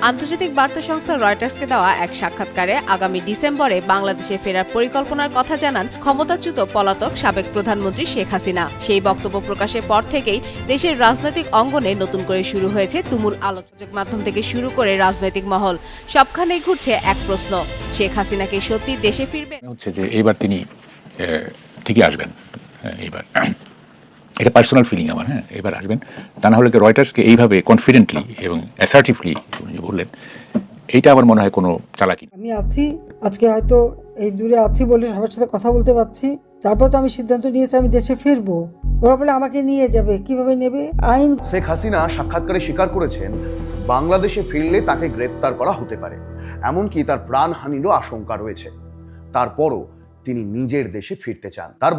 আন্তর্জাতিক বার্তা সংস্থা রয়টার্সকে দেওয়া এক সাক্ষাৎকারে আগামী ডিসেম্বরে বাংলাদেশে ফেরার পরিকল্পনার কথা জানান ক্ষমতাচ্যুত পলাতক সাবেক প্রধানমন্ত্রী শেখ হাসিনা। সেই বক্তব্য প্রকাশের পর থেকেই দেশের রাজনৈতিক অঙ্গনে নতুন করে শুরু হয়েছে তুমুল আলোচনা। মাধ্যম থেকে শুরু করে রাজনৈতিক মহল সবখানেই ঘুরছে এক প্রশ্ন, শেখ হাসিনা কি সত্যি দেশে ফিরবে? হচ্ছে যে এইবার তিনি ঠিকই আসবেন, এইবার এটা পার্সোনাল ফিলিং আমার, এবার আসবেন। তা না হলে রয়টার্সকে এইভাবে কনফিডেন্টলি এবং অ্যাসার্টিভলি বললেন, এইটা আমার মনে হয় কোনো চালাকি। আমি আছি, আজকে হয়তো এই দূরে আছি বলে সবার সাথে কথা বলতে পারছি। তারপর তো আমি সিদ্ধান্ত নিয়েছি আমি দেশে ফিরবো। ওরা বলে আমাকে নিয়ে যাবে, কিভাবে নেবে? আইন। শেখ হাসিনা সাক্ষাৎকারে স্বীকার করেছেন বাংলাদেশে ফিরলে তাকে গ্রেপ্তার করা হতে পারে, এমনকি তার প্রাণহানিরও আশঙ্কা রয়েছে। তারপরও তিনি নিজের দেশে ফিরতে চান। তার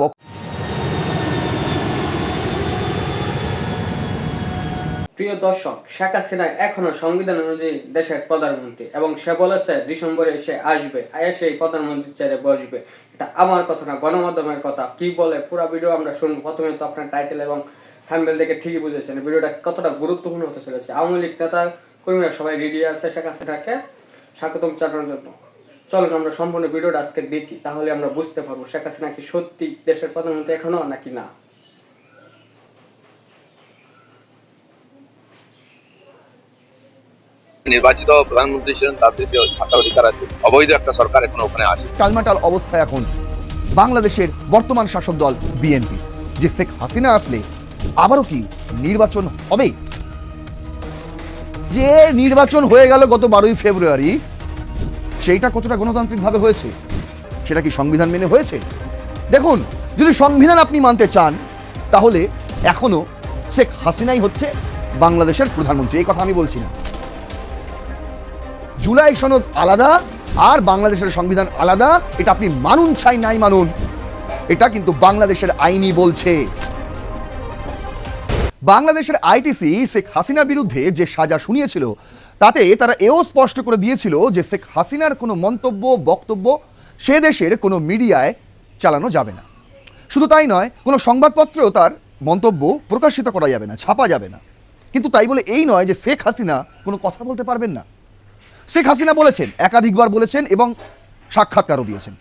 প্রিয় দর্শক, শেখ হাসিনা এখনো সংবিধান অনুযায়ী দেশের প্রধানমন্ত্রী এবং সে বলেছে ডিসেম্বরে সে আসবে, এসে প্রধানমন্ত্রী চেয়ারে বসবে। এটা আমার কথা না, গণমাধ্যমের কথা। কি বলে পুরো ভিডিও আমরা শুনবো। প্রথমে তো আপনার টাইটেল এবং থাম্বনেল দেখে ঠিকই বুঝেছেন ভিডিওটা কতটা গুরুত্বপূর্ণ হতে চলেছে। আওয়ামী লীগ নেতা কর্মীরা সবাই রেডি আছে শেখ হাসিনাকে স্বাগতম জানানোর জন্য। চলুন আমরা সম্পূর্ণ ভিডিওটা আজকে দেখি, তাহলে আমরা বুঝতে পারবো শেখ হাসিনা কি সত্যি দেশের প্রধানমন্ত্রী এখনো নাকি না। নির্বাচিত প্রধানমন্ত্রী ছিলেন, তার দেশে আসার অধিকার আছে। অবৈধ একটা সরকার এখন ওখানে আছে। টালমাটাল অবস্থা এখন বাংলাদেশের বর্তমান শাসক দল বিএনপি। যে শেখ হাসিনা আসলে আবারও কি নির্বাচন হবে? যে নির্বাচন হয়ে গেল গত 12ই ফেব্রুয়ারি, সেইটা কতটা গণতান্ত্রিকভাবে হয়েছে? সেটা কি সংবিধান মেনে হয়েছে? দেখুন, যদি সংবিধান আপনি মানতে চান তাহলে এখনো শেখ হাসিনাই হচ্ছে বাংলাদেশের প্রধানমন্ত্রী। এই কথা আমি বলছি না। জুলাই সনদ আলাদা আর বাংলাদেশের সংবিধান আলাদা, এটা আপনি মানুন চাই নাই মানুন, এটা কিন্তু বাংলাদেশের আইনই বলছে। বাংলাদেশের আইটিসি শেখ হাসিনার বিরুদ্ধে যে সাজা শুনিয়েছিল তাতে তারা এও স্পষ্ট করে দিয়েছিল যে শেখ হাসিনার কোনো মন্তব্য বক্তব্য সে দেশের কোনো মিডিয়ায় চালানো যাবে না। শুধু তাই নয়, কোনো সংবাদপত্রেও তার মন্তব্য প্রকাশিত করা যাবে না, ছাপা যাবে না। কিন্তু তাই বলে এই নয় যে শেখ হাসিনা কোনো কথা বলতে পারবেন না। শেখ হাসিনা বলেছেন, একাধিকবার বলেছেন এবং সাক্ষাৎকারও দিয়েছেন।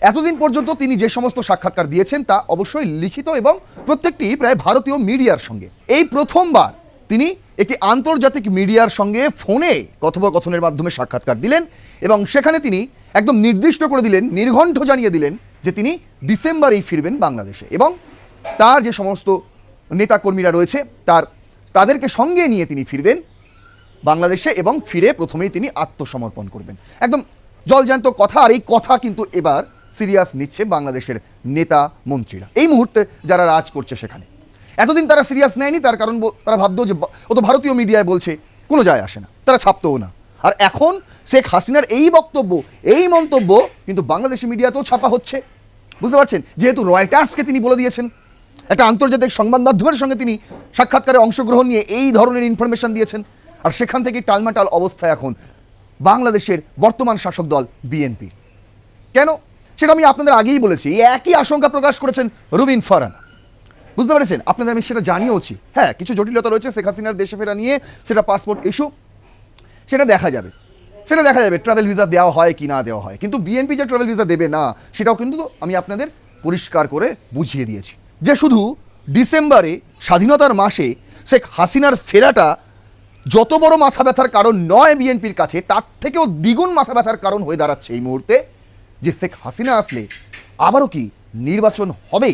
এতদিন পর্যন্ত তিনি যে সমস্ত সাক্ষাৎকার দিয়েছেন তা অবশ্যই লিখিত এবং প্রত্যেকটি প্রায় ভারতীয় মিডিয়ার সঙ্গে। এই প্রথমবার তিনি একটি আন্তর্জাতিক মিডিয়ার সঙ্গে ফোনে কথোপকথনের মাধ্যমে সাক্ষাৎকার দিলেন এবং সেখানে তিনি একদম নির্দিষ্ট করে দিলেন, নির্ঘণ্ট জানিয়ে দিলেন যে তিনি ডিসেম্বরেই ফিরবেন বাংলাদেশে এবং তার যে সমস্ত নেতাকর্মীরা রয়েছে তাদেরকে সঙ্গে নিয়ে তিনি ফিরবেন বাংলাদেশে এবং ফিরে প্রথমেই তিনি আত্মসমর্পণ করবেন। একদম জলজ্যান্ত কথা। আর এই কথা কিন্তু এবার সিরিয়াস নিচ্ছে বাংলাদেশের নেতা মন্ত্রীরা, এই মুহূর্তে যারা রাজ করছে সেখানে। এতদিন তারা সিরিয়াস নেয়নি, তার কারণ তারা ভাবতো যে ও তো ভারতীয় মিডিয়ায় বলছে, কোনো যায় আসে না, তারা ছাপতও না। আর এখন শেখ হাসিনার এই বক্তব্য, এই মন্তব্য কিন্তু বাংলাদেশি মিডিয়াতেও ছাপা হচ্ছে। বুঝতে পারছেন? যেহেতু রয়টার্সকে তিনি বলে দিয়েছেন, একটা আন্তর্জাতিক সংবাদ মাধ্যমের সঙ্গে তিনি সাক্ষাৎকারে অংশগ্রহণ নিয়ে এই ধরনের ইনফরমেশন দিয়েছেন। আর সেখান থেকে টালমাটাল অবস্থা এখন বাংলাদেশের বর্তমান শাসক দল বিএনপি। কেন? সেটা আমি আপনাদের আগেই বলেছি। একই আশঙ্কা প্রকাশ করেছেন রুবিন ফারহানা। বুঝতে পেরেছেন? আপনাদের আমি সেটা জানিয়েওছি। হ্যাঁ, কিছু জটিলতা রয়েছে শেখ হাসিনার দেশে ফেরা নিয়ে, সেটা পাসপোর্ট ইস্যু, সেটা দেখা যাবে। ট্রাভেল ভিসা দেওয়া হয় কি না দেওয়া হয়। কিন্তু বিএনপি যে ট্রাভেল ভিসা দেবে না সেটাও কিন্তু আমি আপনাদের পরিষ্কার করে বুঝিয়ে দিয়েছি। যে শুধু ডিসেম্বরে স্বাধীনতার মাসে শেখ হাসিনার ফেরাটা যত বড় মাথা ব্যথার কারণ নয় বিএনপির কাছে, তার থেকেও দ্বিগুণ মাথা ব্যথার কারণ হয়ে দাঁড়াচ্ছে এই মুহূর্তে যে শেখ হাসিনা আসলে আবারও কি নির্বাচন হবে।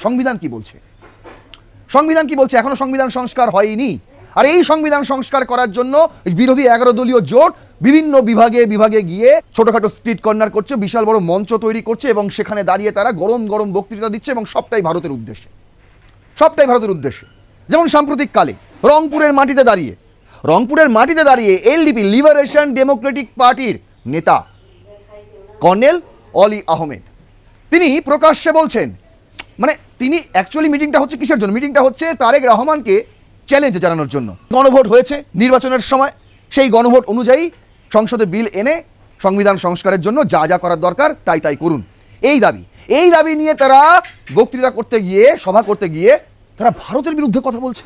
সংবিধান কি বলছে? সংবিধান কি বলছে? এখনো সংবিধান সংস্কার হয়নি। আর এই সংবিধান সংস্কার করার জন্য বিরোধী 11 দলীয় জোট বিভিন্ন বিভাগে গিয়ে ছোটখাটো স্ট্রিট কর্নার করছে, বিশাল বড় মঞ্চ তৈরি করছে এবং সেখানে দাঁড়িয়ে তারা গরম গরম বক্তৃতা দিচ্ছে এবং সবটাই ভারতের উদ্দেশ্যে। যেমন সাম্প্রতিক কালে রংপুরের মাটিতে দাঁড়িয়ে এলডিপি লিবারেশন ডেমোক্রেটিক পার্টির নেতা কর্নেল অলি আহমেদ তিনি প্রকাশ্যে বলছেন, মানে তিনি অ্যাকচুয়ালি মিটিংটা হচ্ছে কিসের জন্য? মিটিংটা হচ্ছে তারেক রহমানকে চ্যালেঞ্জ জানানোর জন্য। গণভোট হয়েছে নির্বাচনের সময়, সেই গণভোট অনুযায়ী সংসদে বিল এনে সংবিধান সংস্কারের জন্য যা যা করার দরকার তাই করুন। এই দাবি নিয়ে তারা বক্তৃতা করতে গিয়ে, সভা করতে গিয়ে তারা ভারতের বিরুদ্ধে কথা বলছে।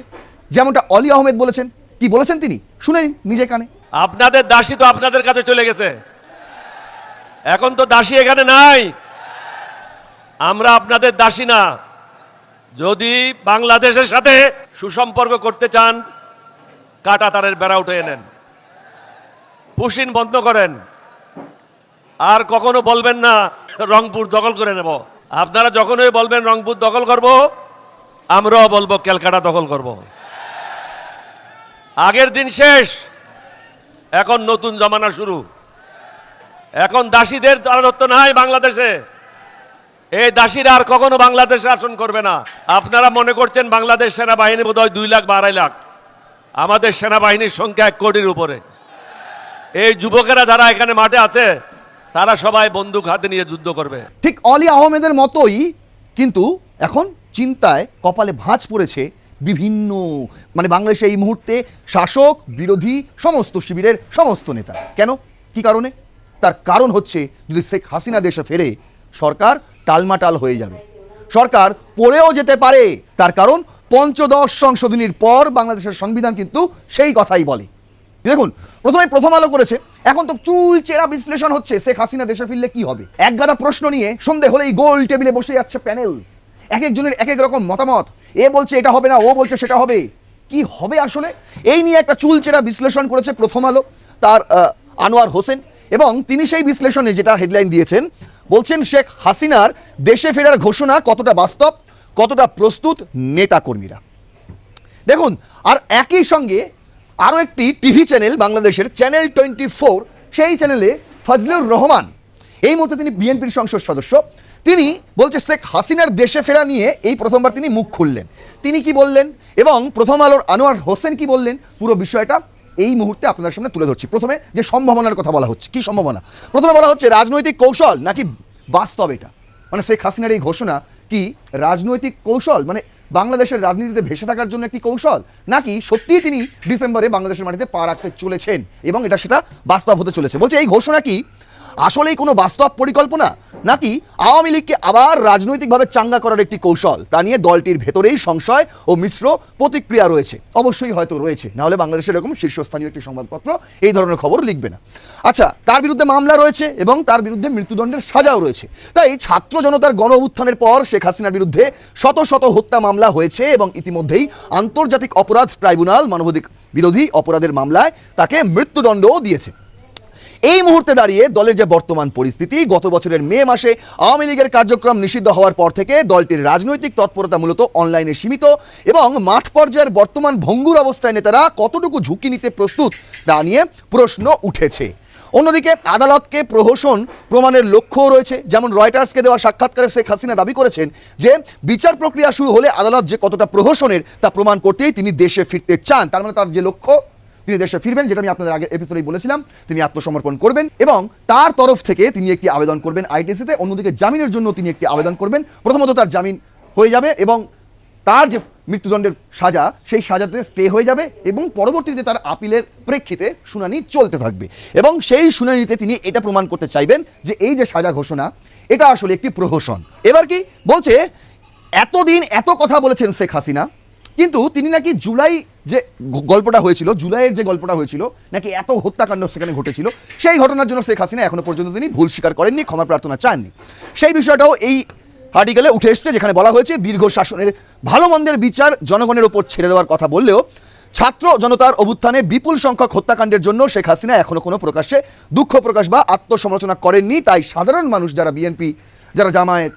যেমনটা অলি আহমেদ বলেছেন। কি বলেছেন তিনি? শুনে নিন নিজে কানে। আপনাদের দাসী তো আপনাদের কাছে চলে গেছে, এখন তো দাসী এখানে নাই। আমরা আপনাদের দাসী না। যদি বাংলাদেশের সাথে সুসম্পর্ক করতে চান, কাঁটা তারের বেড়া উঠে নেন, পুশিন বন্ধ করেন, আর কখনো বলবেন না রংপুর দখল করে নেব। আপনারা যখনই বলবেন রংপুর দখল করব, আমরাও বলবো ক্যালকাটা দখল করব। আগের দিন শেষ, এখন নতুন জমানা শুরু। এখন দাসীদের রাজত্ব নাই বাংলাদেশে। এই দাসীরা আর কখনো বাংলাদেশে শাসন করবে না। আপনারা মনে করছেন বাংলাদেশ সেনাবাহিনী বোধহয় 2 লাখ বা 2.5 লাখ। আমাদের সেনাবাহিনীর সংখ্যা 1 কোটির উপরে। এই যুবকেরা যারা এখানে মাঠে আছে, তারা সবাই বন্দুক হাতে নিয়ে যুদ্ধ করবে। ঠিক অলি আহমেদের মতোই কিন্তু এখন চিন্তায় কপালে ভাঁজ পড়েছে বিভিন্ন, মানে বাংলাদেশে এই মুহূর্তে শাসক বিরোধী সমস্ত শিবিরের সমস্ত নেতা। কেন, কি কারণে? তার কারণ হচ্ছে যদি শেখ হাসিনা দেশে ফেরে, সরকার টালমাটাল হয়ে যাবে, সরকার পড়েও যেতে পারে। তার কারণ পঞ্চদশ সংশোধনীর পর বাংলাদেশের সংবিধান কিন্তু সেই কথাই বলে। দেখুন, প্রথম আলো করেছে, এখন তো চুল চেরা বিশ্লেষণ হচ্ছে শেখ হাসিনা দেশে ফিরলে কি হবে। এক গাদা প্রশ্ন নিয়ে সন্ধে হলেই গোল টেবিলে বসে যাচ্ছে প্যানেল, এক একজনের এক এক রকম মতামত। এ বলছে এটা হবে না, ও বলছে সেটা হবে। কি হবে আসলে, এই নিয়ে একটা চুল চেরা বিশ্লেষণ করেছে প্রথম আলো, তার আনোয়ার হোসেন। এবং তিনি সেই বিশ্লেষণে যেটা হেডলাইন দিয়েছেন, বলছেন শেখ হাসিনার দেশে ফেরার ঘোষণা কতটা বাস্তব, কতটা প্রস্তুত নেতাকর্মীরা। দেখুন, আর একই সঙ্গে আরও একটি টিভি চ্যানেল, বাংলাদেশের চ্যানেল 24, সেই চ্যানেলে ফজলুর রহমান, এই মুহূর্তে তিনি বিএনপির সংসদ সদস্য, তিনি বলছে শেখ হাসিনার দেশে ফেরা নিয়ে এই প্রথমবার তিনি মুখ খুললেন। তিনি কি বললেন এবং প্রথম আলোর আনোয়ার হোসেন কি বললেন, পুরো বিষয়টা এই মুহূর্তে আপনাদের সামনে তুলে ধরছি। প্রথমে যে সম্ভাবনার কথা বলা হচ্ছে, কি সম্ভাবনা? প্রথমে বলা হচ্ছে রাজনৈতিক কৌশল নাকি বাস্তব। এটা মানে শেখ হাসিনার এই ঘোষণা কি রাজনৈতিক কৌশল, মানে বাংলাদেশের রাজনীতিতে ভেসে থাকার জন্য একটি কৌশল, নাকি সত্যিই তিনি ডিসেম্বরে বাংলাদেশের মাটিতে পা রাখতে চলেছেন এবং সেটা বাস্তব হতে চলেছে। বলছে এই ঘোষণা কি আসলেই কোনো বাস্তব পরিকল্পনা, নাকি আওয়ামী লীগকে আবার রাজনৈতিকভাবে চাঙ্গা করার একটি কৌশল? তা নিয়ে দলটির ভেতরেই সংশয় ও মিশ্র প্রতিক্রিয়া রয়েছে। অবশ্যই হয়তো রয়েছে, নাহলে বাংলাদেশের এরকম শীর্ষস্থানীয় একটি সংবাদপত্র এই ধরনের খবর লিখবে না। আচ্ছা, তার বিরুদ্ধে মামলা রয়েছে এবং তার বিরুদ্ধে মৃত্যুদণ্ডের সাজাও রয়েছে। তাই ছাত্র জনতার গণ অভ্যুত্থানের পর শেখ হাসিনার বিরুদ্ধে শত শত হত্যা মামলা হয়েছে এবং ইতিমধ্যেই আন্তর্জাতিক অপরাধ ট্রাইব্যুনাল মানবাধিকার বিরোধী অপরাধের মামলায় তাকে মৃত্যুদণ্ডও দিয়েছে। এই মুহূর্তে দাঁড়িয়ে দলের যে বর্তমান পরিস্থিতি, গত বছরের মে মাসে আওয়ামী লীগের কার্যক্রম নিষিদ্ধ হওয়ার পর থেকে দলটির রাজনৈতিক তৎপরতা মূলত অনলাইনে সীমিত এবং মাঠ পর্যায়ের বর্তমান ভঙ্গুর অবস্থায় নেতারা কতটুকু ঝুঁকি নিতে প্রস্তুত তা নিয়ে প্রশ্ন উঠেছে। অন্যদিকে আদালতকে প্রহসন প্রমাণের লক্ষ্যও রয়েছে। যেমন রয়টার্সকে দেওয়া সাক্ষাৎকারে শেখ হাসিনা দাবি করেছেন যে বিচার প্রক্রিয়া শুরু হলে আদালত যে কতটা প্রহসনের তা প্রমাণ করতেই তিনি দেশে ফিরতে চান। তার মানে তার যে লক্ষ্য, তিনি দেশে ফিরবেন, যেটা আমি আপনাদের আগের এপিসোডেই বলেছিলাম, তিনি আত্মসমর্পণ করবেন এবং তার তরফ থেকে তিনি একটি আবেদন করবেন আইটিসিতে। অন্যদিকে জামিনের জন্য তিনি একটি আবেদন করবেন। প্রথমত তার জামিন হয়ে যাবে এবং তার যে মৃত্যুদণ্ডের সাজা, সেই সাজাতে স্টে হয়ে যাবে এবং পরবর্তীতে তার আপিলের প্রেক্ষিতে শুনানি চলতে থাকবে এবং সেই শুনানিতে তিনি এটা প্রমাণ করতে চাইবেন যে এই যে সাজা ঘোষণা, এটা আসলে একটি প্রহসন। এবার কি বলছে, এতদিন এত কথা বলেছেন শেখ হাসিনা, কিন্তু তিনি নাকি জুলাইয়ের যে গল্পটা হয়েছিল নাকি এত হত্যাকাণ্ড সেখানে ঘটেছিল, সেই ঘটনার জন্য শেখ হাসিনা এখনো পর্যন্ত তিনি ভুল স্বীকার করেননি, ক্ষমা প্রার্থনা চাননি। সেই বিষয়টাও এই আর্টিকেলে উঠে এসছে, যেখানে বলা হয়েছে দীর্ঘ শাসনের ভালো মন্দের বিচার জনগণের ওপর ছেড়ে দেওয়ার কথা বললেও ছাত্র জনতার অভ্যুত্থানে বিপুল সংখ্যক হত্যাকাণ্ডের জন্য শেখ হাসিনা এখনো কোনো প্রকাশ্যে দুঃখ প্রকাশ বা আত্মসমালোচনা করেননি। তাই সাধারণ মানুষ, যারা বিএনপি, যারা জামায়াত,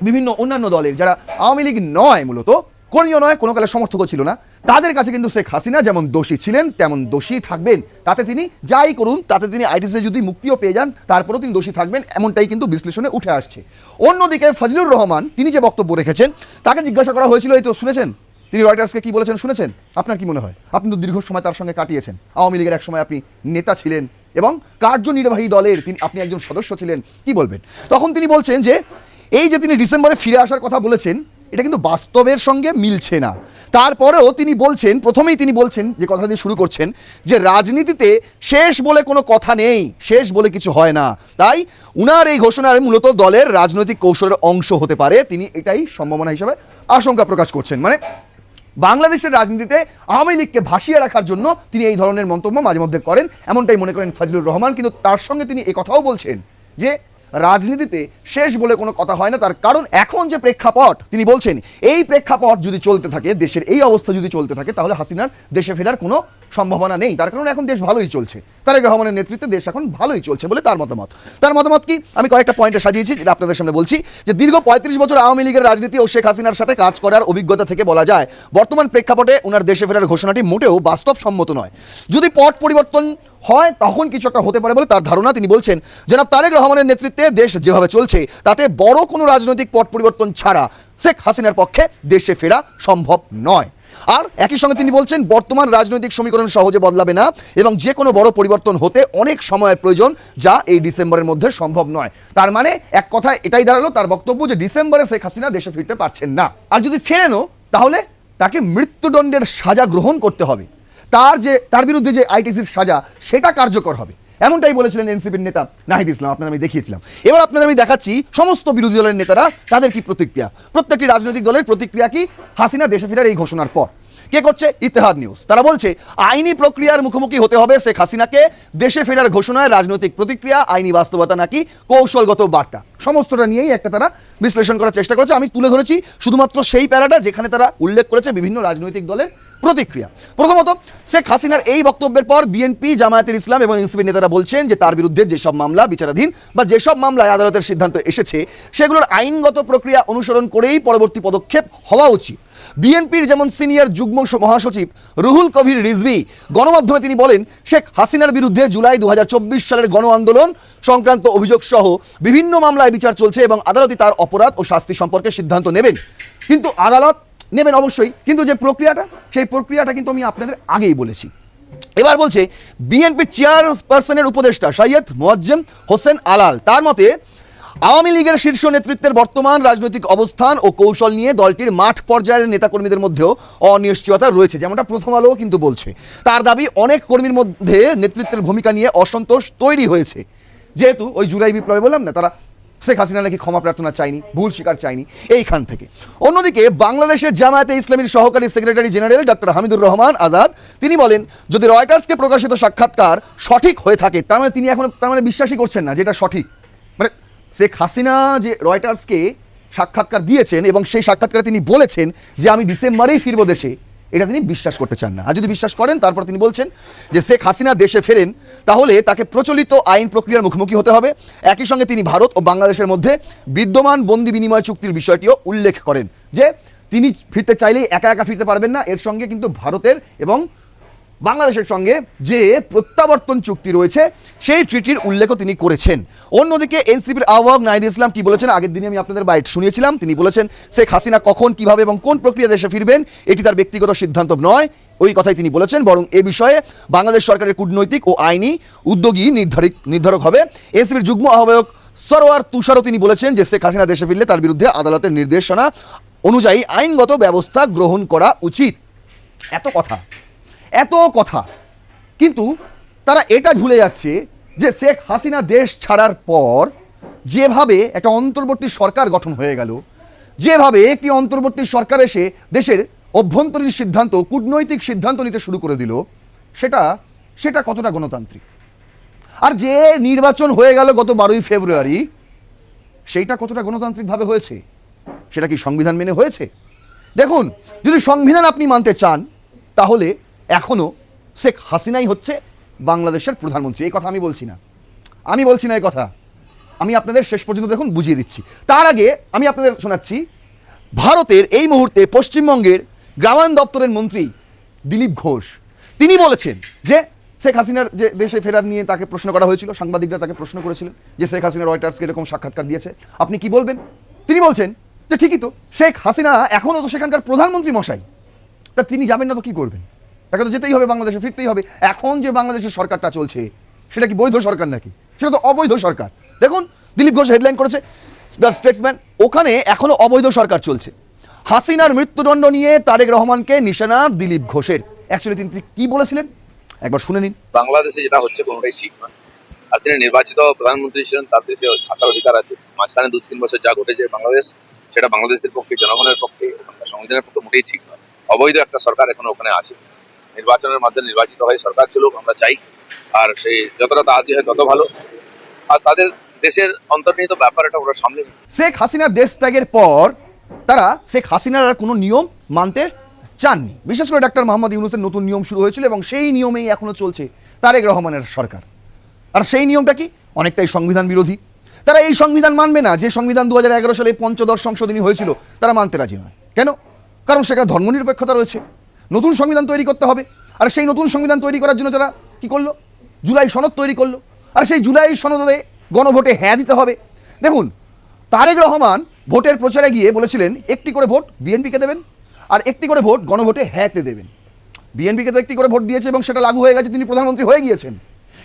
বিভিন্ন অন্যান্য দলের, যারা আওয়ামী লীগ নয়, মূলত কর্মীও নয়, কোনো কালে সমর্থকও ছিল না, তাদের কাছে কিন্তু শেখ হাসিনা যেমন দোষী ছিলেন তেমন দোষী থাকবেন। তাতে তিনি যাই করুন, তাতে তিনি আইটিসি যদি মুক্তিও পেয়ে যান, তারপরেও তিনি দোষী থাকবেন, এমনটাই কিন্তু বিশ্লেষণে উঠে আসছে। অন্যদিকে ফজলুর রহমান, তিনি যে বক্তব্য রেখেছেন, তাকে জিজ্ঞাসা করা হয়েছিল, এই তো শুনেছেন তিনি রয়টার্সকে কি বলেছেন, শুনেছেন? আপনার কি মনে হয়? আপনি তো দীর্ঘ সময় তার সঙ্গে কাটিয়েছেন, আওয়ামী লীগের এক সময় আপনি নেতা ছিলেন এবং কার্যনির্বাহী দলের আপনি একজন সদস্য ছিলেন, কি বলবেন? তখন তিনি বলছেন যে এই যে তিনি ডিসেম্বরে ফিরে আসার কথা বলেছেন, এটা কিন্তু বাস্তবের সঙ্গে মিলছে না। তারপরেও তিনি বলছেন, প্রথমেই তিনি বলছেন, যে কথা দিয়ে শুরু করছেন, যে রাজনীতিতে শেষ বলে কোনো কথা নেই, শেষ বলে কিছু হয় না। তাই উনার এই ঘোষণার মূলত দলের রাজনৈতিক কৌশলের অংশ হতে পারে, তিনি এটাই সম্ভাবনা হিসাবে আশঙ্কা প্রকাশ করছেন। মানে বাংলাদেশের রাজনীতিতে আওয়ামী লীগকে ভাসিয়ে রাখার জন্য তিনি এই ধরনের মন্তব্য মাঝে মধ্যে করেন, এমনটাই মনে করেন ফজলুর রহমান। কিন্তু তার সঙ্গে তিনি এই কথাও বলছেন যে রাজনীতিতে শেষ বলে কোনো কথা হয় না। তার কারণ এখন যে প্রেক্ষাপট, তিনি বলছেন এই প্রেক্ষাপট যদি চলতে থাকে, দেশের এই অবস্থা যদি চলতে থাকে, তাহলে হাসিনার দেশে ফেরার কোনো সম্ভাবনা নেই। তার কারণ এখন দেশ ভালোই চলছে, তারেক রহমানের নেতৃত্বে দেশ এখন ভালোই চলছে বলে তার মতামত। তার মতামত কি আমি কয়েকটা পয়েন্টে সাজিয়েছি, যেটা আপনাদের সামনে বলছি। যে দীর্ঘ 35 বছর আওয়ামী লীগের রাজনীতি ও শেখ হাসিনার সাথে কাজ করার অভিজ্ঞতা থেকে বলা যায় বর্তমান প্রেক্ষাপটে ওনার দেশে ফেরার ঘোষণাটি মোটেও বাস্তবসম্মত নয়। যদি পট পরিবর্তন হয় তখন কিছু একটা হতে পারে বলে তার ধারণা। তিনি বলছেন জনাব তারেক রহমানের নেতৃত্বে দেশ যেভাবে চলছে তাতে বড় কোনো রাজনৈতিক পট পরিবর্তন ছাড়া শেখ হাসিনার পক্ষে দেশে ফেরা সম্ভব নয়। আর একই সঙ্গে তিনি বলছেন বর্তমান রাজনৈতিক সমীকরণ সহজে বদলাবে না এবং যে কোনো বড় পরিবর্তন হতে অনেক সময়ের প্রয়োজন, যা এই ডিসেম্বরের মধ্যে সম্ভব নয়। তার মানে এক কথায় এটাই দাঁড়ালো তার বক্তব্য যে ডিসেম্বরে শেখ হাসিনা দেশে ফিরতে পারছেন না। আর যদি ফেরেনও তাহলে তাকে মৃত্যুদণ্ডের সাজা গ্রহণ করতে হবে, তার বিরুদ্ধে যে আইটিসির সাজা সেটা কার্যকর হবে, এমনটাই বলেছিলেন এনসিপির নেতা নাহিদ ইসলাম। আপনাদের আমি দেখিয়েছিলাম। এবার আপনাদের আমি দেখাচ্ছি সমস্ত বিরোধী দলের নেতারা তাদের কি প্রতিক্রিয়া। প্রত্যেকটি রাজনৈতিক দলের প্রতিক্রিয়া কি হাসিনা দেশে ফেরার এই ঘোষণার পর। কে করছে? ইত্তেহাদ নিউজ। তারা বলছে আইনি প্রক্রিয়ার মুখোমুখি হতে হবে শেখ হাসিনাকে, দেশে ফেরার ঘোষণায় রাজনৈতিক প্রতিক্রিয়া, আইনি বাস্তবতা নাকি কৌশলগত বার্তা। সমস্তটা নিয়েই একটা তারা বিশ্লেষণ করার চেষ্টা করেছে। আমি তুলে ধরেছি শুধুমাত্র সেই প্যারাটা যেখানে তারা উল্লেখ করেছে বিভিন্ন রাজনৈতিক দলের প্রতিক্রিয়া। প্রথমত শেখ হাসিনার এই বক্তব্যের পর বিএনপি, জামায়াতের ইসলাম এবং এনসিপির নেতারা বলছেন যে তার বিরুদ্ধে যেসব মামলা বিচারাধীন বা যেসব মামলায় আদালতের সিদ্ধান্ত এসেছে সেগুলোর আইনগত প্রক্রিয়া অনুসরণ করেই পরবর্তী পদক্ষেপ হওয়া উচিত। বিএনপির যেমন সিনিয়র যুগ্ম মহাসচিব রুহুল কবির রিজভী গণমাধ্যমে তিনি বলেন শেখ হাসিনার বিরুদ্ধে জুলাই 2024 সালের গণ আন্দোলন সংক্রান্ত অভিযোগ সহ বিভিন্ন মামলায় বিচার চলছে এবং আদালতই তার অপরাধ ও শাস্তি সম্পর্কে সিদ্ধান্ত নেবেন। কিন্তু আদালত নেবেন অবশ্যই, কিন্তু যে প্রক্রিয়াটা সেই প্রক্রিয়াটা কিন্তু আমি আপনাদের আগেই বলেছি। এবার বলছে বিএনপির চেয়ারপারসনের উপদেষ্টা সৈয়দ মোয়াজ্জেম হোসেন আলাল, তার মতে আওয়ামী লীগের শীর্ষ নেতৃত্বের বর্তমান রাজনৈতিক অবস্থান ও কৌশল নিয়ে দলটির মাঠ পর্যায়ের নেতাকর্মীদের মধ্যেও অনিশ্চয়তা রয়েছে, যেমনটা প্রথম আলোও কিন্তু বলছে। তার দাবি অনেক কর্মীর মধ্যে নেতৃত্বের ভূমিকা নিয়ে অসন্তোষ তৈরি হয়েছে, যেহেতু ওই জুলাই বিপ্লবে বললাম না তারা শেখ হাসিনা নাকি ক্ষমা প্রার্থনা চায়নি, ভুল স্বীকার চায়নি এইখান থেকে। অন্যদিকে বাংলাদেশের জামায়াতে ইসলামীর সহকারী secretary general doctor Hamidur Rahman Azad তিনি বলেন যদি রয়টার্সকে প্রকাশিত সাক্ষাৎকার সঠিক হয়ে থাকে তার মানে তিনি এখন বিশ্বাসই করছেন না যেটা সঠিক। মানে শেখ হাসিনা যে রয়টার্সকে সাক্ষাৎকার দিয়েছেন এবং সেই সাক্ষাৎকারে তিনি বলেছেন যে আমি ডিসেম্বরেই ফিরবো দেশে, এটা তিনি বিশ্বাস করতে চান না। আর যদি বিশ্বাস করেন তারপর তিনি বলছেন যে শেখ হাসিনা দেশে ফেরেন তাহলে তাকে প্রচলিত আইন প্রক্রিয়ার মুখোমুখি হতে হবে। একই সঙ্গে তিনি ভারত ও বাংলাদেশের মধ্যে বিদ্যমান বন্দি বিনিময় চুক্তির বিষয়টিও উল্লেখ করেন যে তিনি ফিরতে চাইলেই একা একা ফিরতে পারবেন না, এর সঙ্গে কিন্তু ভারতের এবং বাংলাদেশের সঙ্গে যে প্রত্যাবর্তন চুক্তি রয়েছে সেই ট্রিটির উল্লেখও তিনি করেছেন। অন্যদিকে এনসিপির আহ্বায়ক নাহিদ ইসলাম কি বলেছেন আগের দিনে আমি আপনাদের বাইট শুনিয়েছিলাম। তিনি বলেছেন শেখ হাসিনা কখন কিভাবে এবং কোন প্রক্রিয়া দেশে ফিরবেন এটি তার ব্যক্তিগত সিদ্ধান্ত নয়, ওই কথাই তিনি বলেছেন, বরং এ বিষয়ে বাংলাদেশ সরকারের কূটনৈতিক ও আইনি উদ্যোগী নির্ধারক হবে। এনসিপির যুগ্ম আহ্বায়ক সরোয়ার তুষারও তিনি বলেছেন যে শেখ হাসিনা দেশে ফিরলে তার বিরুদ্ধে আদালতের নির্দেশনা অনুযায়ী আইনগত ব্যবস্থা গ্রহণ করা উচিত। এত কথা কিন্তু তারা এটা ভুলে যাচ্ছে যে শেখ হাসিনা দেশ ছাড়ার পর যেভাবে একটা অন্তর্বর্তী সরকার গঠন হয়ে গেল, যেভাবে একটি অন্তর্বর্তী সরকার এসে দেশের অভ্যন্তরীণ সিদ্ধান্ত, কূটনৈতিক সিদ্ধান্ত নিতে শুরু করে দিল, সেটা কতটা গণতান্ত্রিক। আর যে নির্বাচন হয়ে গেল গত 12ই ফেব্রুয়ারি, সেইটা কতটা গণতান্ত্রিকভাবে হয়েছে, সেটা কি সংবিধান মেনে হয়েছে? দেখুন, যদি সংবিধান আপনি মানতে চান তাহলে এখনও শেখ হাসিনাই হচ্ছে বাংলাদেশের প্রধানমন্ত্রী। এই কথা আমি বলছি না এই কথা আমি আপনাদের শেষ পর্যন্ত দেখুন বুঝিয়ে দিচ্ছি। তার আগে আমি আপনাদের শোনাচ্ছি ভারতের এই মুহূর্তে পশ্চিমবঙ্গের গ্রামায়ণ দপ্তরের মন্ত্রী দিলীপ ঘোষ, তিনি বলেছেন যে শেখ হাসিনার যে দেশে ফেরার নিয়ে তাকে প্রশ্ন করা হয়েছিল, সাংবাদিকরা তাকে প্রশ্ন করেছিলেন যে শেখ হাসিনা রয়টার্সকে এরকম সাক্ষাৎকার দিয়েছে, আপনি কি বলবেন? তিনি বলছেন যে ঠিকই তো, শেখ হাসিনা এখনও তো সেখানকার প্রধানমন্ত্রী মশাই, তা তিনি যাবেন না তো কি করবেন? তাকে তো যেতেই হবে, বাংলাদেশে ফিরতেই হবে। এখন যে বাংলাদেশের সরকারটা চলছে সেটা কি বৈধ সরকার নাকি? সেটা তো অবৈধ সরকার। দেখুন দিলীপ ঘোষ হেডলাইন করেছে দ্য স্টেটসম্যান, ওখানে এখনো অবৈধ সরকার চলছে। হাসিনার মৃত্যুদণ্ড নিয়ে তারেক রহমানকে নিশানা দিলীপ ঘোষের। অ্যাকচুয়ালি তিনি কি বলেছিলেন একবার শুনে নিন। বাংলাদেশে যেটা হচ্ছে কোনোটাই ঠিক নয়। আর তিনি নির্বাচিত প্রধানমন্ত্রী ছিলেন, তার দেশে আসার অধিকার আছে। মাঝখানে 2-3 বছর যা ঘটেছে বাংলাদেশ, সেটা বাংলাদেশের পক্ষে, জনগণের পক্ষে, সংবিধানের পক্ষে মোটেই ঠিক নয়। অবৈধ একটা সরকার এখনো ওখানে আছে। নির্বাচনের মাধ্যমে নির্বাচিত হয়ে সরকার চলুক, আমরা চাই। আর সেই যতটা তাড়াতাড়ি হয় তত ভালো। আর তাদের দেশের অন্তর্নিহিত ব্যাপারটা ওরা সামনে। শেখ হাসিনার দেশ ত্যাগের পর তারা শেখ হাসিনার আর কোনো নিয়ম মানতে চাননি। বিশেষ করে ডাক্তার মোহাম্মদ ইউনূসের নতুন নিয়ম শুরু হয়েছিল এবং সেই নিয়মেই এখনো চলছে তারেক রহমানের সরকার। আর সেই নিয়মটা কি? অনেকটাই সংবিধান বিরোধী। তারা এই সংবিধান মানবে না যে সংবিধান 2011 সালে পঞ্চদশ সংশোধনী হয়েছিল, তারা মানতে রাজি নয়। কেন? কারণ সেখানে ধর্মনিরপেক্ষতা রয়েছে। নতুন সংবিধান তৈরি করতে হবে। আর সেই নতুন সংবিধান তৈরি করার জন্য তারা কি করলো? জুলাই সনদ তৈরি করলো। আর সেই জুলাই সনদে গণভোটে হ্যাঁ দিতে হবে। দেখুন, তারেক রহমান ভোটের প্রচারে গিয়ে বলেছিলেন একটি করে ভোট বিএনপিকে দেবেন আর একটি করে ভোট গণভোটে হ্যাঁতে দেবেন। বিএনপিকে তো একটি করে ভোট দিয়েছে এবং সেটা লাগু হয়ে গেছে, তিনি প্রধানমন্ত্রী হয়ে গিয়েছেন।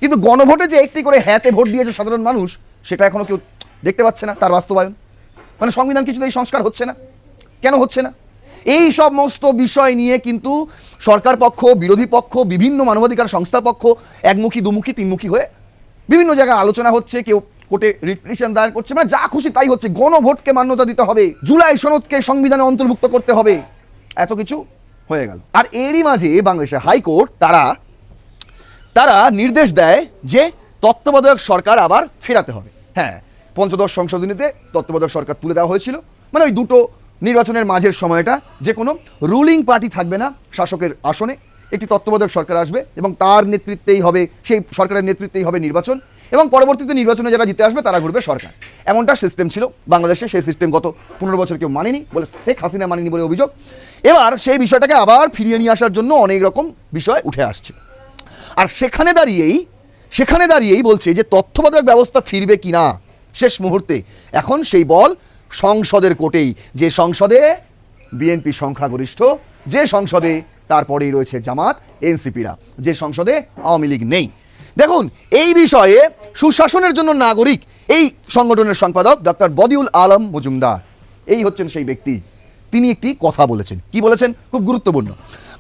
কিন্তু গণভোটে যে একটি করে হ্যাঁতে ভোট দিয়েছে সাধারণ মানুষ, সেটা এখনো কেউ দেখতে পাচ্ছে না তার বাস্তবায়ন। মানে সংবিধান কিছুতেই সংস্কার হচ্ছে না। কেন হচ্ছে না? এই সমস্ত বিষয় নিয়ে কিন্তু সরকার পক্ষ, বিরোধী পক্ষ, বিভিন্ন মানবাধিকার সংস্থা পক্ষ একমুখী, দুমুখী, তিনমুখী হয়ে বিভিন্ন জায়গায় আলোচনা হচ্ছে। কেউ কোর্টে রিট পিটিশন দায়ের করছে, মানে যা খুশি তাই হচ্ছে। গণভোটকে মান্যতা দিতে হবে, জুলাই সনদকে সংবিধানে অন্তর্ভুক্ত করতে হবে, এত কিছু হয়ে গেল। আর এরই মাঝে বাংলাদেশের হাইকোর্ট তারা নির্দেশ দেয় যে তত্ত্বাবধায়ক সরকার আবার ফেরাতে হবে। হ্যাঁ, পঞ্চদশ সংশোধনীতে তত্ত্বাবধায়ক সরকার তুলে দেওয়া হয়েছিল। মানে ওই দুটো নির্বাচনের মাঝের সময়টা যে কোনো রুলিং পার্টি থাকবে না শাসকের আসনে, একটি তত্ত্বাবধায়ক সরকার আসবে এবং তার নেতৃত্বেই হবে, সেই সরকারের নেতৃত্বেই হবে নির্বাচন এবং পরবর্তীতে নির্বাচনে যারা জিতে আসবে তারা ঘুরবে সরকার। এমনটা সিস্টেম ছিল বাংলাদেশে। সেই সিস্টেম গত 15 বছর কেউ মানেনি বলে, শেখ হাসিনা মানেনি বলে অভিযোগ। এবার সেই বিষয়টাকে আবার ফিরিয়ে নিয়ে আসার জন্য অনেক রকম বিষয় উঠে আসছে। আর সেখানে দাঁড়িয়েই বলছে যে তত্ত্বাবধায়ক ব্যবস্থা ফিরবে কিনা শেষ মুহূর্তে এখন সেই বল সংসদের কোর্টেই। যে সংসদে বিএনপি সংখ্যাগরিষ্ঠ, যে সংসদে তারপরেই রয়েছে জামাত, এনসিপিরা, যে সংসদে আওয়ামী লীগ নেই। দেখুন, এই বিষয়ে সুশাসনের জন্য নাগরিক এই সংগঠনের সম্পাদক ডক্টর বদিউল আলম মজুমদার, এই হচ্ছেন সেই ব্যক্তি। তিনি একটি কথা বলেছেন। কি বলেছেন? খুব গুরুত্বপূর্ণ।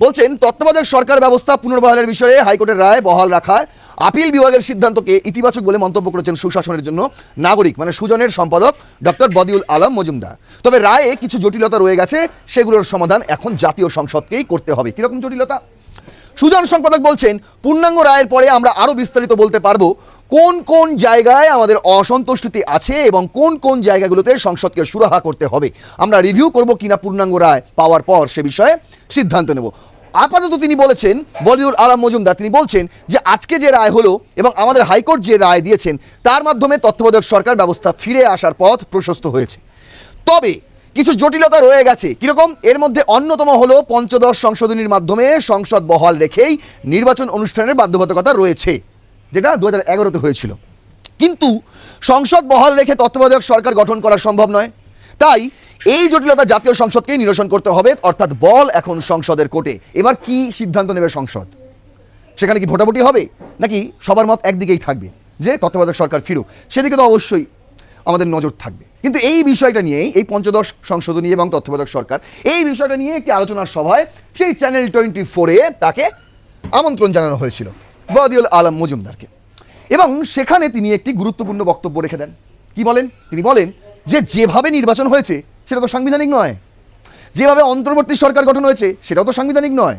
বলছেন, তত্ত্বাবধায়ক সরকার ব্যবস্থা পুনর্বহালের বিষয়ে হাইকোর্টের রায় বহাল রাখায় আপিল বিভাগের সিদ্ধান্তকে ইতিবাচক বলে মন্তব্য করেছেন সুশাসনের জন্য নাগরিক মানে সুজনের সম্পাদক ডক্টর বদিউল আলম মজুমদার। তবে রায়ে কিছু জটিলতা রয়ে গেছে, সেগুলোর সমাধান এখন জাতীয় সংসদকেই করতে হবে। কীরকম জটিলতা? সুজন সম্পাদক বলছেন, পূর্ণাঙ্গ রায়ের পরে আমরা আরও বিস্তারিত বলতে পারবো কোন কোন জায়গায় আমাদের অসন্তুষ্টি আছে এবং কোন কোন জায়গাগুলোতে সংসদকে সুরাহা করতে হবে। আমরা রিভিউ করব কিনা পূর্ণাঙ্গ রায় পাওয়ার পর সে বিষয়ে সিদ্ধান্ত নেব। আপাতত তিনি বলেছেন, বদিউল আলম মজুমদার তিনি বলছেন যে আজকে যে রায় হলো এবং আমাদের হাইকোর্ট যে রায় দিয়েছেন তার মাধ্যমে তত্ত্বাবধায়ক সরকার ব্যবস্থা ফিরে আসার পথ প্রশস্ত হয়েছে। তবে কিছু জটিলতা রয়ে গেছে। কীরকম? এর মধ্যে অন্যতম হলো পঞ্চদশ সংশোধনীর মাধ্যমে সংসদ বহাল রেখেই নির্বাচন অনুষ্ঠানের বাধ্যবাধকতা রয়েছে, যেটা 2011-তে হয়েছিল। কিন্তু সংসদ বহাল রেখে তত্ত্বাবধায়ক সরকার গঠন করা সম্ভব নয়। তাই এই জটিলতা জাতীয় সংসদকেই নিরসন করতে হবে, অর্থাৎ বল এখন সংসদের কোর্টে। এবার কি সিদ্ধান্ত নেবে সংসদ? সেখানে কি ভোটাভুটি হবে নাকি সবার মত একদিকেই থাকবে যে তত্ত্বাবধায়ক সরকার ফিরুক? সেদিকে তো অবশ্যই আমাদের নজর থাকবে। কিন্তু এই বিষয়টা নিয়েই, এই পঞ্চদশ সংশোধনী এবং তত্ত্বাবধায়ক সরকার, এই বিষয়টা নিয়ে একটি আলোচনার সভায় সেই চ্যানেল 24-এ তাকে আমন্ত্রণ জানানো হয়েছিল, বদিউল আলম মজুমদারকে। এবং সেখানে তিনি একটি গুরুত্বপূর্ণ বক্তব্য রেখে দেন। কি বলেন? তিনি বলেন যে যেভাবে নির্বাচন হয়েছে সেটা তো সাংবিধানিক নয়, যেভাবে অন্তর্বর্তী সরকার গঠন হয়েছে সেটাও তো সাংবিধানিক নয়।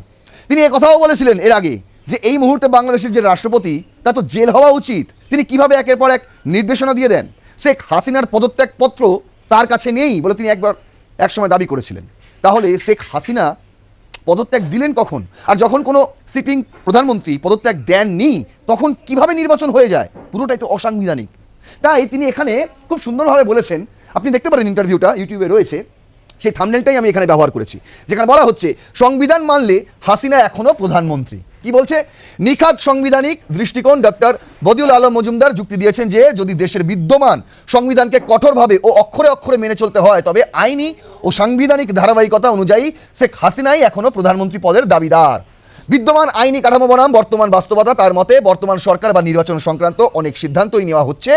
তিনি একথাও বলেছিলেন এর আগে যে এই মুহূর্তে বাংলাদেশের যে রাষ্ট্রপতি তা তো জেল হওয়া উচিত। তিনি কিভাবে একের পর এক নির্দেশনা দিয়ে দেন। শেখ হাসিনার পদত্যাগপত্র তার কাছে নেই বলে তিনি এক সময় দাবি করেছিলেন। তাহলে শেখ হাসিনা পদত্যাগ দিলেন কখন? আর যখন কোনো সিটিং প্রধানমন্ত্রী পদত্যাগ দেননি তখন কিভাবে নির্বাচন হয়ে যায়? পুরোটাই তো অসাংবিধানিক। তাই তিনি এখানে খুব সুন্দরভাবে বলেছেন, আপনি দেখতে পারেন ইন্টারভিউটা ইউটিউবে রয়েছে, সেই থাম্বনেলটাই আমি এখানে ব্যবহার করেছি, যেখানে বলা হচ্ছে সংবিধান মানলে হাসিনা এখনও প্রধানমন্ত্রী। কি বলছে? নিখাত সাংবিধানিক দৃষ্টিকোণ ডক্টর বদিউল আলম মজুমদার যুক্তি দিয়েছেন যে যদি দেশের বিদ্যমান সংবিধানকে কঠোরভাবে ও অক্ষরে অক্ষরে মেনে চলতে হয় তবে আইনি ও সাংবিধানিক ধারাবাহিকতা অনুযায়ী শেখ হাসিনাই এখনও প্রধানমন্ত্রী পদের দাবিদার। বিদ্যমান আইনি কাঠামো বনাম বর্তমান বাস্তবতা, তার মতে বর্তমান সরকার বা নির্বাচন সংক্রান্ত অনেক সিদ্ধান্তই নেওয়া হচ্ছে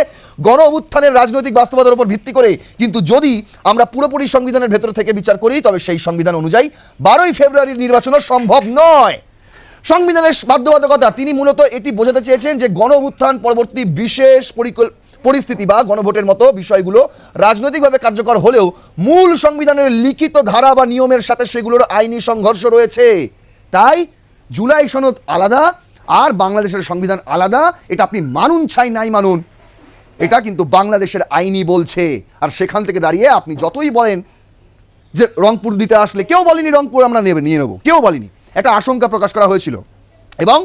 গণ অভ্যুত্থানের রাজনৈতিক বাস্তবতার উপর ভিত্তি করে। কিন্তু যদি আমরা পুরোপুরি সংবিধানের ভেতর থেকে বিচার করি তবে সেই সংবিধান অনুযায়ী 12ই ফেব্রুয়ারির নির্বাচনও সম্ভব নয়। সংবিধানের বাধ্যবাধকতা, তিনি মূলত এটি বোঝাতে চেয়েছেন যে গণ অভ্যুত্থান পরবর্তী বিশেষ পরিস্থিতি বা গণভোটের মতো বিষয়গুলো রাজনৈতিকভাবে কার্যকর হলেও মূল সংবিধানের লিখিত ধারা বা নিয়মের সাথে সেগুলোর আইনি সংঘর্ষ রয়েছে। তাই জুলাই সনদ আলাদা আর বাংলাদেশের সংবিধান আলাদা, এটা আপনি মানুন চাই নাই মানুন, এটা কিন্তু বাংলাদেশের আইনি বলছে। আর সেখান থেকে দাঁড়িয়ে আপনি যতই বলেন যে রংপুর দিতে আসলে, কেউ বলেনি রংপুর আমরা নিয়ে নেব, কেউ বলেনি, একটা আশঙ্কা প্রকাশ করা হয়েছিল। এবং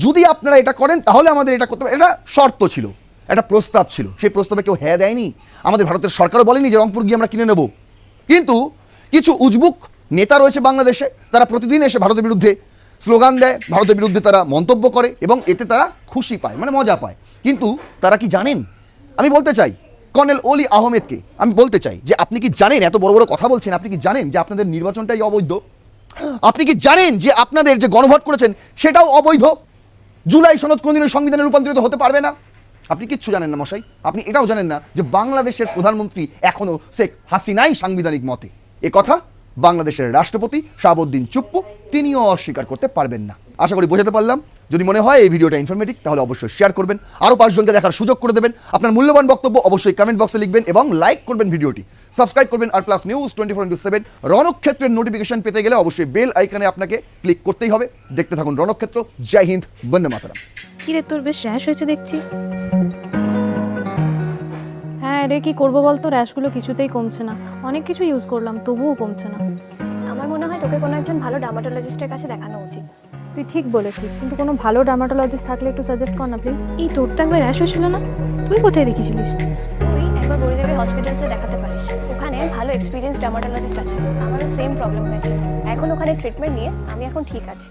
যদি আপনারা এটা করেন তাহলে আমাদের এটা করতে হবে, এটা শর্ত ছিল, একটা প্রস্তাব ছিল, সেই প্রস্তাবে কেউ হ্যাঁ দেয়নি। আমাদের ভারতের সরকারও বলেনি যে রংপুর গিয়ে আমরা কিনে নেব। কিন্তু কিছু উজবুক নেতা রয়েছে বাংলাদেশে, তারা প্রতিদিন এসে ভারতের বিরুদ্ধে স্লোগান দেয়, ভারতের বিরুদ্ধে তারা মন্তব্য করে এবং এতে তারা খুশি পায়, মানে মজা পায়। কিন্তু তারা কি জানেন, আমি বলতে চাই কর্নেল অলি আহমেদকে আমি বলতে চাই যে আপনি কি জানেন, এত বড় বড় কথা বলছেন, আপনি কি জানেন যে আপনাদের নির্বাচনটাই অবৈধ? আপনি কি জানেন যে আপনাদের যে গণভোট করেছেন সেটাও অবৈধ? জুলাই সনদ কোনোদিনও সংবিধানে রূপান্তরিত হতে পারবে না। আপনি কিচ্ছু জানেন না মশাই, আপনি এটাও জানেন না যে বাংলাদেশের প্রধানমন্ত্রী এখনো শেখ হাসিনাই সাংবিধানিক মতে। এ কথা বাংলাদেশের রাষ্ট্রপতি শাহাবুদ্দিন চুপ্পু তিনিও অস্বীকার করতে পারবেন না। আশা করি বোঝাতে পারলাম। যদি মনে হয় এই ভিডিওটা ইনফরমেটিভ তাহলে অবশ্যই শেয়ার করবেন, আরও 5 জনকে দেখার সুযোগ করে দেবেন। আপনার মূল্যবান বক্তব্য অবশ্যই কমেন্ট বক্সে লিখবেন এবং লাইক করবেন ভিডিওটি, সাবস্ক্রাইব করবেন। আর প্লাস নিউজ 24/7 রণক্ষেত্রের নোটিফিকেশন পেতে গেলে অবশ্যই বেল আইকনে আপনাকে ক্লিক করতেই হবে। দেখতে থাকুন রণক্ষেত্র। জয় হিন্দ, বন্দে মাতরম। কিরে তোর বেশ র্যাশ হয়েছে দেখছি। হ্যাঁ রে, কি করবো বলতো, র্যাশগুলো কিছুতেই কমছে না। অনেক কিছু ইউজ করলাম তবুও কমছে না। আমার মনে হয় তোকে কোনো একজন ভালো ডার্মাটোলজিস্টের কাছে দেখানো উচিত। তুই ঠিক বলেছিস, কিন্তু কোনো ভালো ডার্মাটোলজিস্ট থাকলে একটু সাজেস্ট কর না প্লিজ। এই তোর তো একবার র্যাশ হয়েছিল না, তুই কোথায় দেখিয়েছিলিস? তুই একবার বড়িদেবী হসপিটালসে দেখাতে পারিস, ওখানে ভালো এক্সপিরিয়েন্স ডার্মাটোলজিস্ট আছে। আমারও সেম প্রবলেম হয়েছে, এখন ওখানে ট্রিটমেন্ট নিয়ে আমি এখন ঠিক আছি।